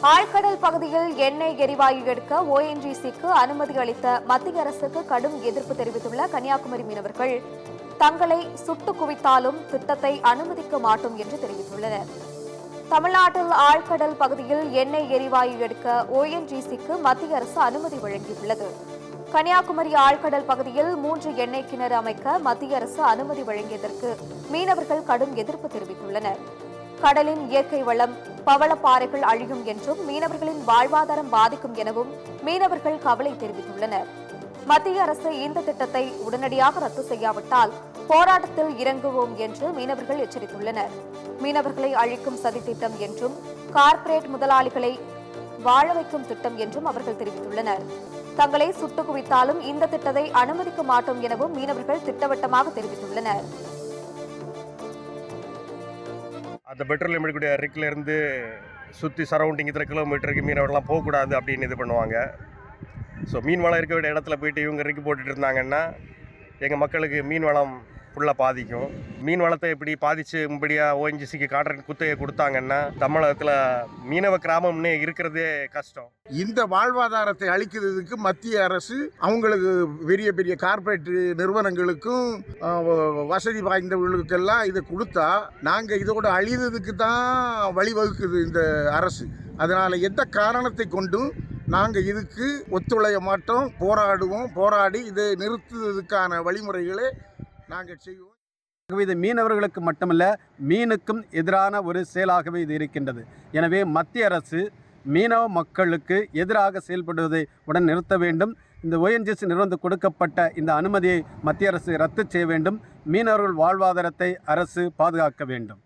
ஆழ்கடல் பகுதியில் எண்ணெய் எரிவாயு எடுக்க ONGCக்கு அனுமதி அளித்த மத்திய அரசுக்கு கடும் எதிர்ப்பு தெரிவித்துள்ள கன்னியாகுமரி மீனவர்கள் தங்களை சுட்டு குவித்தாலும் திட்டத்தை அனுமதிக்க மாட்டோம் என்று தெரிவித்துள்ளனர். தமிழ்நாட்டில் ஆழ்கடல் பகுதியில் எண்ணெய் எரிவாயு எடுக்க ONGCக்கு மத்திய அரசு அனுமதி வழங்கியுள்ளது. கன்னியாகுமரி ஆழ்கடல் பகுதியில் 3 எண்ணெய் கிணறு அமைக்க மத்திய அரசு அனுமதி வழங்கியதற்கு மீனவர்கள் கடும் எதிர்ப்பு தெரிவித்துள்ளனர். கடலின் இயற்கை வளம், பவளப்பாறைகள் அழியும் என்றும் மீனவர்களின் வாழ்வாதாரம் பாதிக்கும் எனவும் மீனவர்கள் கவலை தெரிவித்துள்ளனர். மத்திய அரசு இந்த திட்டத்தை உடனடியாக ரத்து செய்யாவிட்டால் போராட்டத்தில் இறங்குவோம் என்று மீனவர்கள் எச்சரித்துள்ளனர். மீனவர்களை அழிக்கும் சதித்திட்டம் என்றும் கார்ப்பரேட் முதலாளிகளை வாழ வைக்கும் திட்டம் என்றும் அவர்கள் தெரிவித்துள்ளனர். தங்களை சுட்டு குவித்தாலும் இந்த திட்டத்தை அனுமதிக்க மாட்டோம் எனவும் மீனவர்கள் திட்டவட்டமாக தெரிவித்துள்ளனர். அந்த பெட்ரோலியம் எடுக்கக்கூடிய ரிக்கில் இருந்து சுற்றி சரௌண்டிங் இத்தனை கிலோமீட்டருக்கு மீனவர்கள்லாம் போகக்கூடாது அப்படின்னு இது பண்ணுவாங்க. ஸோ மீன் வளம் இருக்க வேண்டிய இடத்துல போயிட்டு இவங்க ரிக்கு போட்டுட்டு இருந்தாங்கன்னா எங்கள் மக்களுக்கு மீன் வளம் ஃபுல்லாக பாதிக்கும். மீன் வளத்தை இப்படி பாதித்து இப்படியாக ONGCக்கு கான்ட்ராக்ட் குத்தகையை கொடுத்தாங்கன்னா தமிழகத்தில் மீனவ கிராமம்னே இருக்கிறதே கஷ்டம். இந்த வாழ்வாதாரத்தை அளிக்கிறதுக்கு மத்திய அரசு அவங்களுக்கு பெரிய பெரிய கார்ப்பரேட் நிறுவனங்களுக்கும் வசதி வாய்ந்தவர்களுக்கெல்லாம் இதை கொடுத்தா நாங்கள் இதோட அழிததுக்கு தான் வழிவகுக்குது இந்த அரசு. அதனால் எந்த காரணத்தை கொண்டும் நாங்கள் இதுக்கு ஒத்துழைய மாட்டோம், போராடுவோம். போராடி இதை நிறுத்துவதற்கான வழிமுறைகளை நாங்கள் செய்வோம். இது மீனவர்களுக்கு மட்டுமல்ல, மீனுக்கும் எதிரான ஒரு செயலாகவே இது இருக்கின்றது. எனவே மத்திய அரசு மீனவ மக்களுக்கு எதிராக செயல்படுவதை உடன் நிறுத்த வேண்டும். இந்த ONGC நிறுவனத்துக்கு கொடுக்கப்பட்ட இந்த அனுமதியை மத்திய அரசு ரத்து செய்ய வேண்டும். மீனவர்கள் வாழ்வாதாரத்தை அரசு பாதுகாக்க வேண்டும்.